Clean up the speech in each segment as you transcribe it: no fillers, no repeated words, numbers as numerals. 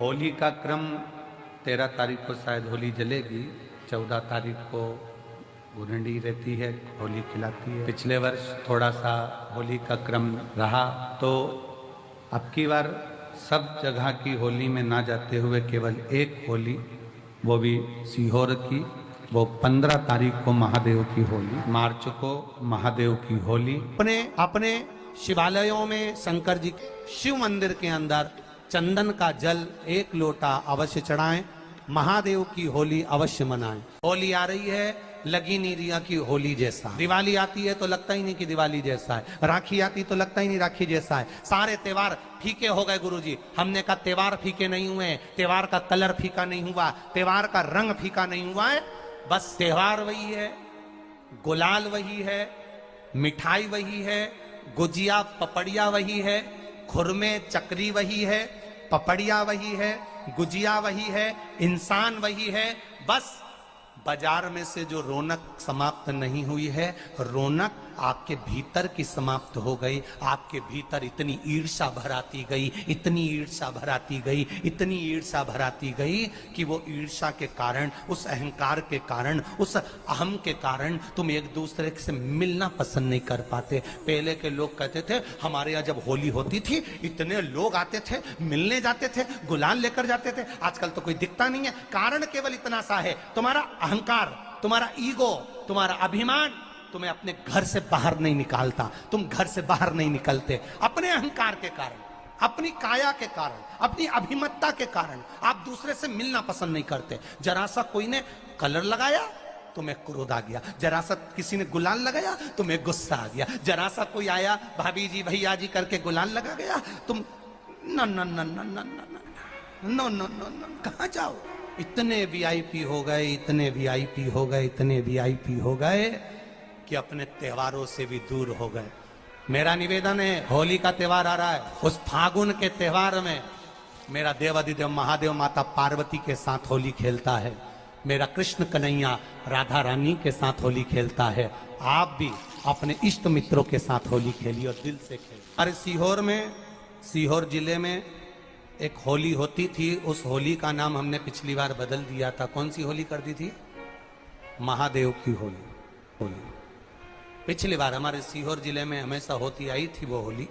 होली का क्रम 13 तारीख को शायद होली जलेगी, 14 तारीख को गुरंडी रहती है, होली खिलाती है। पिछले वर्ष थोड़ा सा होली का क्रम रहा, तो अब की बार सब जगह की होली में ना जाते हुए केवल एक होली, वो भी सीहोर की, वो 15 तारीख को महादेव की होली, मार्च को महादेव की होली। अपने अपने शिवालयों में शंकर जी शिव मंदिर के अंदर चंदन का जल 1 लोटा अवश्य चढ़ाएं। महादेव की होली अवश्य मनाएं। होली आ रही है, लगी नहीं रिया की होली जैसा। दिवाली आती है तो लगता ही नहीं कि दिवाली जैसा है। राखी आती तो लगता ही नहीं राखी जैसा है। सारे त्योहार फीके हो गए गुरुजी। हमने कहा त्योहार फीके नहीं हुए, त्योहार का कलर फीका नहीं हुआ, त्योहार का रंग फीका नहीं हुआ है। बस त्योहार वही है, गुलाल वही है, मिठाई वही है, गुजिया पपड़िया वही है, खुरमे चकरी वही है, पपड़िया वही है, गुजिया वही है, इंसान वही है। बस बाजार में से जो रौनक समाप्त नहीं हुई है, रौनक आपके भीतर की समाप्त हो गई। आपके भीतर इतनी ईर्ष्या भराती गई, इतनी ईर्ष्या भराती गई, इतनी ईर्ष्या भराती गई कि वो ईर्ष्या के कारण, उस अहंकार के कारण, उस अहम के कारण तुम एक दूसरे से मिलना पसंद नहीं कर पाते। पहले के लोग कहते थे हमारे यहाँ जब होली होती थी इतने लोग आते थे, मिलने जाते थे, गुलाल लेकर जाते थे। आजकल तो कोई दिखता नहीं है। कारण केवल इतना सा है, तुम्हारा अहंकार, तुम्हारा ईगो, तुम्हारा अभिमान तुम्हें अपने घर से बाहर नहीं निकालता। तुम घर से बाहर नहीं निकलते अपने अहंकार के कारण, अपनी काया के कारण, अपनी अभिमतता के कारण। आप दूसरे से मिलना पसंद नहीं करते। जरा सा कोई ने कलर लगाया तुम्हें क्रोध आ गया, जरा सा किसी ने गुलाल लगाया तुम्हें गुस्सा आ गया, जरा सा कोई आया भाभी जी भैया जी करके गुलाल लगा गया, तुम न न न न न न न न कहाँ जाओ। इतने वीआईपी हो गए, इतने वीआईपी हो गए, इतने वीआईपी हो गए कि अपने त्योहारों से भी दूर हो गए। मेरा निवेदन है, होली का त्योहार आ रहा है, उस फागुन के त्योहार में मेरा देवाधिदेव महादेव माता पार्वती के साथ होली खेलता है, मेरा कृष्ण कन्हैया राधा रानी के साथ होली खेलता है। आप भी अपने इष्ट मित्रों के साथ होली खेलिए और दिल से खेलिए। अरे सीहोर में, सीहोर जिले में एक होली होती थी। उस होली का नाम हमने पिछली बार बदल दिया था। कौन सी होली कर दी थी? महादेव की होली। पिछली बार हमारे सीहोर जिले में हमेशा होती आई थी वो होली,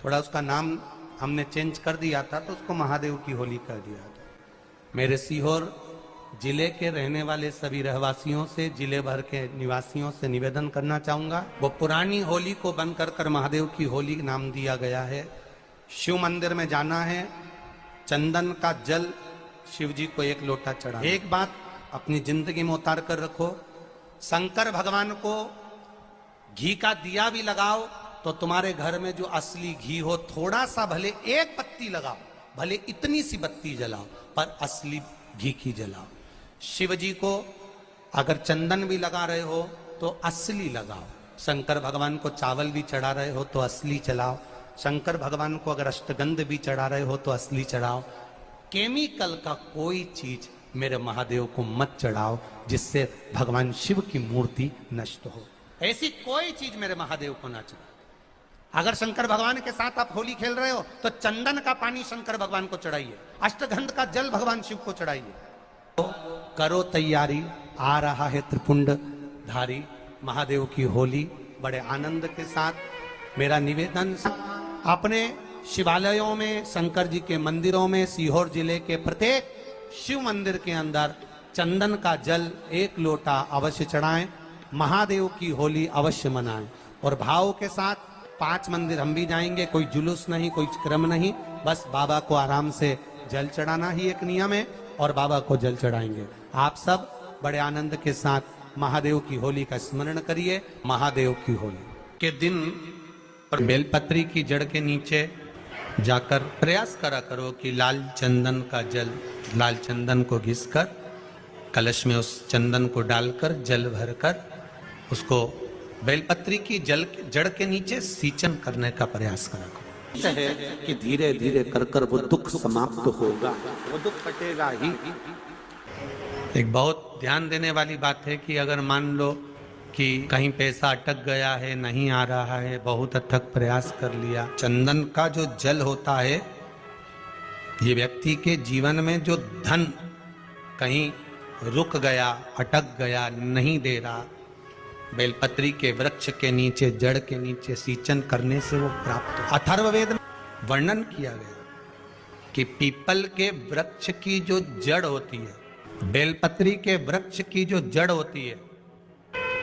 थोड़ा उसका नाम हमने चेंज कर दिया था, तो उसको महादेव की होली कर दिया था। मेरे सीहोर जिले के रहने वाले सभी रहवासियों से, जिले भर के निवासियों से निवेदन करना चाहूंगा, वो पुरानी होली को बंद कर महादेव की होली नाम दिया गया है। शिव मंदिर में जाना है, चंदन का जल शिव जी को 1 लोटा चढ़ा। एक बात अपनी जिंदगी में उतार कर रखो, शंकर भगवान को घी का दिया भी लगाओ तो तुम्हारे घर में जो असली घी हो, थोड़ा सा भले 1 पत्ती लगाओ, भले इतनी सी बत्ती जलाओ, पर असली घी की जलाओ। शिव जी को अगर चंदन भी लगा रहे हो तो असली लगाओ। शंकर भगवान को चावल भी चढ़ा रहे हो तो असली चलाओ। शंकर भगवान को अगर अष्टगंध भी चढ़ा रहे हो तो असली चढ़ाओ। केमिकल का कोई चीज मेरे महादेव को मत चढ़ाओ जिससे भगवान शिव की मूर्ति नष्ट हो। ऐसी कोई चीज मेरे महादेव को ना चढ़ाओ। अगर शंकर भगवान के साथ आप होली खेल रहे हो तो चंदन का पानी शंकर भगवान को चढ़ाइए, अष्टगंध का जल भगवान शिव को चढ़ाइए। तो करो तैयारी, आ रहा है त्रिपुंड धारी महादेव की होली। बड़े आनंद के साथ मेरा निवेदन, अपने शिवालयों में, शंकर जी के मंदिरों में, सीहोर जिले के प्रत्येक शिव मंदिर के अंदर चंदन का जल 1 लोटा अवश्य चढ़ाएं। महादेव की होली अवश्य मनाएं और भाव के साथ 5 मंदिर हम भी जाएंगे। कोई जुलूस नहीं, कोई क्रम नहीं, बस बाबा को आराम से जल चढ़ाना ही एक नियम है और बाबा को जल चढ़ाएंगे। आप सब बड़े आनंद के साथ महादेव की होली का स्मरण करिए। महादेव की होली के दिन बेलपत्री की जड़ के नीचे जाकर प्रयास करा करो कि लाल चंदन का जल, लाल चंदन को घिसकर कलश में उस चंदन को डालकर जल भरकर उसको बेलपत्री की जड़ के नीचे सींचन करने का प्रयास करा करो। है कि धीरे धीरे कर वो दुख समाप्त होगा, वो दुख कटेगा ही। एक बहुत ध्यान देने वाली बात है कि अगर मान लो कि कहीं पैसा अटक गया है, नहीं आ रहा है, बहुत अथक प्रयास कर लिया, चंदन का जो जल होता है ये व्यक्ति के जीवन में जो धन कहीं रुक गया, अटक गया, नहीं दे रहा, बेलपत्री के वृक्ष के नीचे, जड़ के नीचे सींचन करने से वो प्राप्त हो। अथर्ववेद में वर्णन किया गया कि पीपल के वृक्ष की जो जड़ होती है, बेलपत्री के वृक्ष की जो जड़ होती है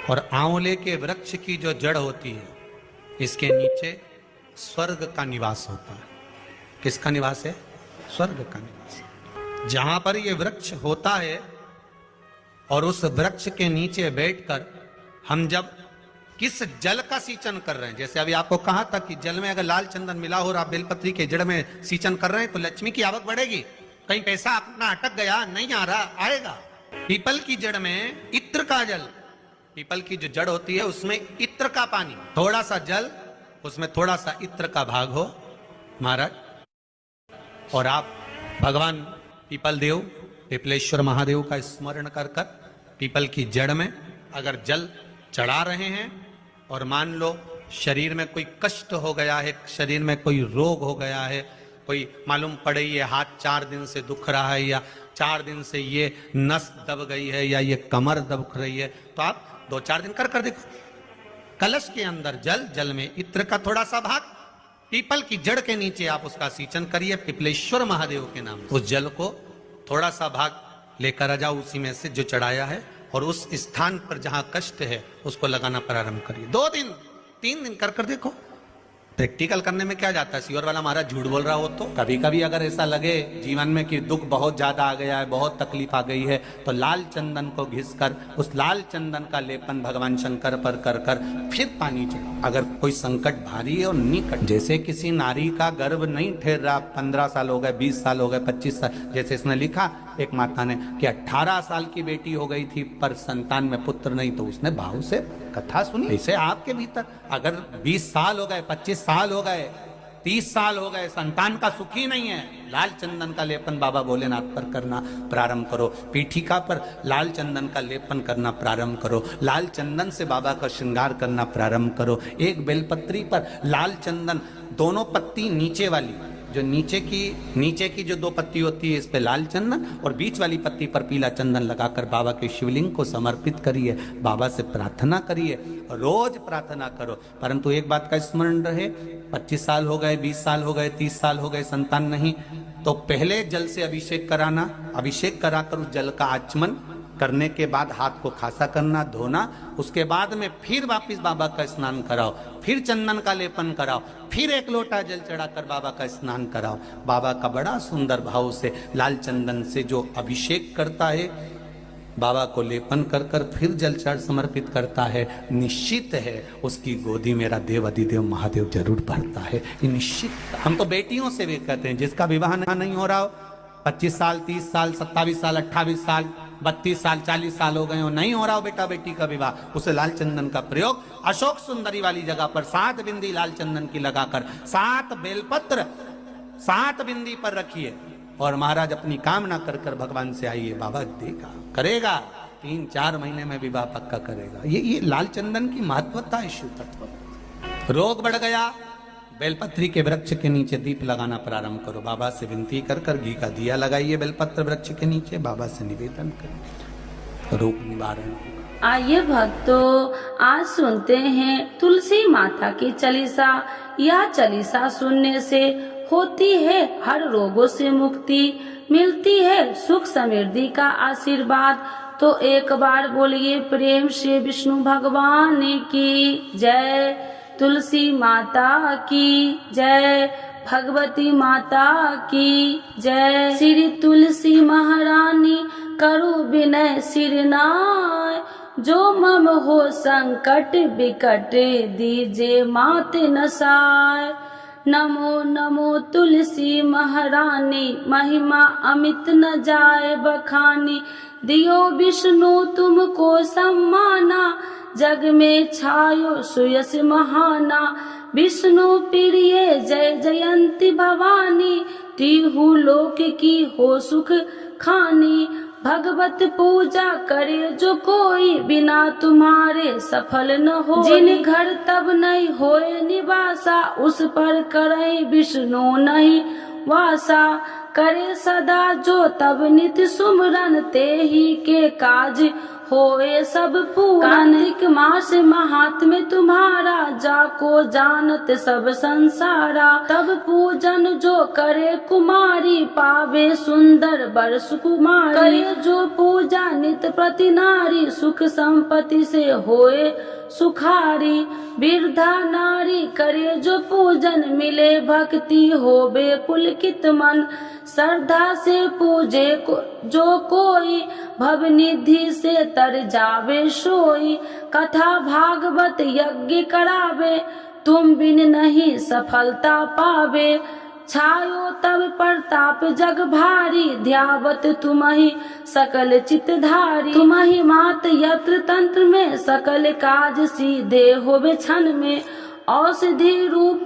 और आंवले के वृक्ष की जो जड़ होती है, इसके नीचे स्वर्ग का निवास होता है। किसका निवास है? स्वर्ग का निवास। जहां पर ये वृक्ष होता है और उस वृक्ष के नीचे बैठकर हम जब किस जल का सींचन कर रहे हैं, जैसे अभी आपको कहा था कि जल में अगर लाल चंदन मिला हो और आप बेलपत्री के जड़ में सींचन कर रहे हैं तो लक्ष्मी की आवक बढ़ेगी। कहीं पैसा अपना अटक गया, नहीं आ रहा, आएगा। पीपल की जड़ में इत्र का जल, पीपल की जो जड़ होती है उसमें इत्र का पानी, थोड़ा सा जल, उसमें थोड़ा सा इत्र का भाग हो महाराज, और आप भगवान पीपल देव, पिपलेश्वर महादेव का स्मरण कर कर पीपल की जड़ में अगर जल चढ़ा रहे हैं और मान लो शरीर में कोई कष्ट हो गया है, शरीर में कोई रोग हो गया है, कोई मालूम पड़े ये हाथ 4 दिन से दुख रहा है या 4 दिन से ये नस दब गई है या ये कमर दब रही है, तो आप 2-4 दिन कर देखो। कलश के अंदर जल, जल में इत्र का थोड़ा सा भाग, पीपल की जड़ के नीचे आप उसका सींचन करिए पिपलेश्वर महादेव के नाम। उस जल को थोड़ा सा भाग लेकर आ जाओ उसी में से जो चढ़ाया है, और उस स्थान पर जहां कष्ट है उसको लगाना प्रारंभ करिए। 2 दिन 3 दिन कर देखो। प्रैक्टिकल करने में क्या जाता है? सियोर वाला महाराज झूठ बोल रहा हो तो कभी कभी अगर ऐसा लगे जीवन में कि दुख बहुत ज्यादा आ गया है, बहुत तकलीफ आ गई है, तो लाल चंदन को घिसकर उस लाल चंदन का लेपन भगवान शंकर पर कर कर फिर पानी चढ़ाओ। अगर कोई संकट भारी है और निकट, जैसे किसी नारी का गर्भ नहीं ठहर रहा, 15 साल हो गए, 20 साल हो गए, 25 साल, जैसे इसने लिखा एक माता ने कि 18 साल की बेटी हो गई थी पर संतान में पुत्र नहीं, तो उसने भाव से कथा सुनी। ऐसे आपके भीतर अगर 20 साल हो गए, 25 साल हो गए, 30 साल हो गए, संतान का सुखी नहीं है, लाल चंदन का लेपन बाबा भोलेनाथ पर करना प्रारंभ करो। पीठिका पर लाल चंदन का लेपन करना प्रारंभ करो। लाल चंदन से बाबा का श्रृंगार करना प्रारंभ करो। एक बेलपत्री पर लाल चंदन, दोनों पत्ती नीचे वाली, जो नीचे की जो 2 पत्ती होती है, इस पे लाल चंदन और बीच वाली पत्ती पर पीला चंदन लगाकर बाबा के शिवलिंग को समर्पित करिए। बाबा से प्रार्थना करिए, रोज प्रार्थना करो। परंतु एक बात का स्मरण रहे, 25 साल हो गए, 20 साल हो गए, 30 साल हो गए, संतान नहीं, तो पहले जल से अभिषेक कराना, अभिषेक कराकर उस जल का आचमन करने के बाद हाथ को खासा करना, धोना, उसके बाद में फिर वापिस बाबा का स्नान कराओ, फिर चंदन का लेपन कराओ, फिर 1 लोटा जल चढ़ाकर बाबा का स्नान कराओ। बाबा का बड़ा सुंदर भाव से लाल चंदन से जो अभिषेक करता है, बाबा को लेपन कर कर फिर जल चढ़ समर्पित करता है, निश्चित है उसकी गोदी मेरा देव अधिदेव महादेव जरूर भरता है, ये निश्चित। हम तो बेटियों से भी कहते हैं, जिसका विवाह नहीं हो रहा हो, 25 साल, 30 साल, 27 साल, 28 साल, 32 साल, 40 साल हो गए हो, नहीं हो रहा हो बेटा बेटी का विवाह, उसे लाल चंदन का प्रयोग अशोक सुंदरी वाली जगह पर 7 बिंदी लाल चंदन की लगाकर 7 बेलपत्र 7 बिंदी पर रखिए और महाराज अपनी कामना कर कर भगवान से आइए, बाबा देगा, करेगा, 3-4 महीने में विवाह पक्का करेगा। ये लाल चंदन की महत्वता है शिव तत्व। रोग बढ़ गया, बेलपत्री के वृक्ष के नीचे दीप लगाना प्रारंभ करो। बाबा से विनती कर कर घी का दिया लगाइए बेलपत्र वृक्ष के नीचे, बाबा से निवेदन करिए, रोग निवारण। आइए भक्तों, आज सुनते हैं तुलसी माता की चालीसा। यह चालीसा सुनने से होती है हर रोगों से मुक्ति, मिलती है सुख समृद्धि का आशीर्वाद। तो एक बार बोलिए प्रेम से विष्णु भगवान की जय, तुलसी माता की जय, भगवती माता की जय। श्री तुलसी महारानी करु विनय सिरनाय, जो मम हो संकट विकट दीजे मात नसाय। नमो नमो तुलसी महारानी, महिमा अमित न जाए बखानी। दियो विष्णु तुमको सम्माना, जग में छायो सुयस महाना। विष्णु प्रिय जय जयंती भवानी, तिहु लोक की हो सुख खानी। भगवत पूजा करे जो कोई, बिना तुम्हारे सफल न हो। जिन घर तब नहीं होए निवासा, उस पर करे विष्णु नहीं वासा, करे सदा जो तब नित सुमरन, ते ही के काज होए सब पूरन। कार्तिक मास महात्म्य तुम्हारा, जाको जानत सब संसारा, तब पूजन जो करे कुमारी, पावे सुंदर बर सुकुमारी। करे जो पूजा नित प्रति नारी, सुख संपत्ति से होए सुखारी। वृद्धा नारी करे जो पूजन, मिले भक्ति होबे पुलकित मन। श्रद्धा से पूजे जो कोई, भवनिधि से तर जावे सोई। कथा भागवत यज्ञ करावे, तुम बिन नहीं सफलता पावे। छायो तब प्रताप जग भारी, ध्यावत तुमहि सकल चितधारी। तुमहि मात यत्र तंत्र में, सकल काज सीधे होवे क्षण में। औषधि रूप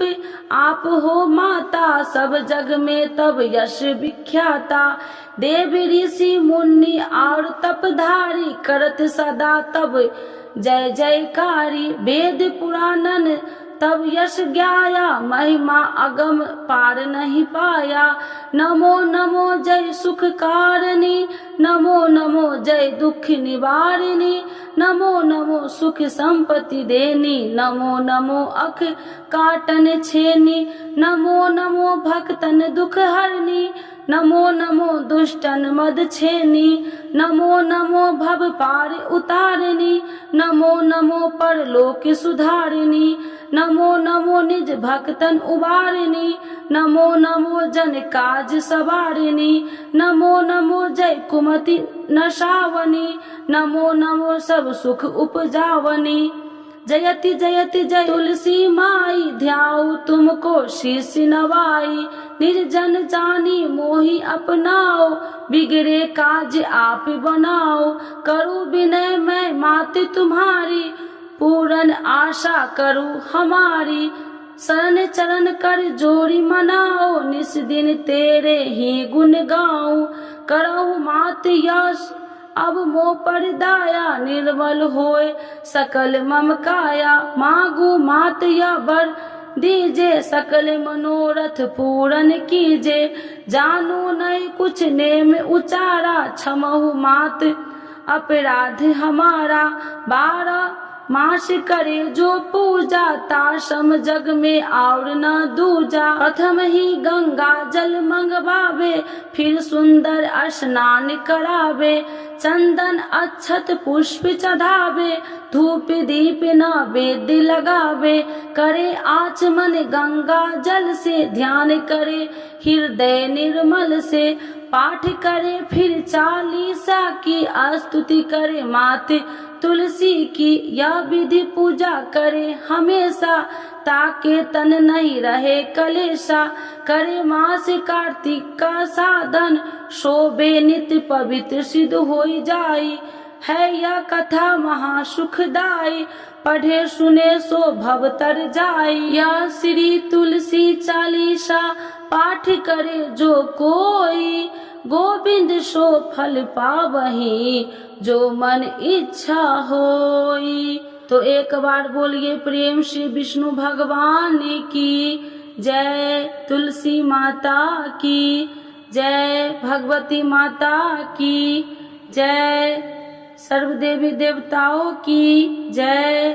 आप हो माता, सब जग में तब यश विख्याता। देव ऋषि मुनि और तपधारी, करत सदा तब जय जयकारी। वेद पुराणन तब यश ज्ञाया, महिमा अगम पार नहीं पाया। नमो नमो जय सुख कारिणी, नमो नमो जय दुख निवारिणी। नमो नमो सुख संपत्ति देनी, नमो नमो अख काटन छेनी। नमो नमो भक्तन दुख हरनी, नमो नमो दुष्टन मद छेनी। नमो नमो भव पार उतारिणी, नमो नमो परलोक सुधारिणी। नमो नमो निज भक्तन उबारिणी, नमो नमो जन काज सवारिणी। नमो नमो जय कुमति नशावनी, नमो नमो सब सुख उपजावनी। जयति जयति जय तुलसी माई, ध्याऊ तुमको शीश नवाई। निर्जन जानी मोहि अपनाओ, बिगड़े काज आप बनाओ। करूँ विनय मैं मात तुम्हारी, पूरन आशा करूँ हमारी। शरण चरण कर जोड़ी मनाओ, निस दिन तेरे ही गुण गाऊं। करहु मात यश अब मोह पर दाया, निर्मल होए सकल मम काया। मांगू मात या बर दीजे, सकल मनोरथ पूरन कीजे। जानू नहीं कुछ नेम उचारा, क्षमहु मात अपराध हमारा। 12 मास करे जो पूजा, ताशम जग में और न दूजा। प्रथम ही गंगा जल मंगवावे, फिर सुंदर स्नान करावे। चंदन अक्षत पुष्प चढ़ावे, धूप दीप नैवेद्य लगावे। करे आचमन गंगा जल से, ध्यान करे हृदय निर्मल से। पाठ करे फिर चालीसा की, स्तुति करे मात तुलसी की। यह विधि पूजा करे हमेशा, ताके तन नहीं रहे कलेशा। करे मास कार्तिक का साधन, शोभे नित्य पवित्र सिद्ध होई जाई। है यह कथा महासुखदाई, पढ़े सुने सो भव तर जाई। यह श्री तुलसी चालीसा, पाठ करे जो कोई। गोविंद सो फल पावही, जो मन इच्छा होई। तो एक बार बोलिए प्रेम से विष्णु भगवान की जय, तुलसी माता की जय, भगवती माता की जय, सर्व देवी देवताओं की जय।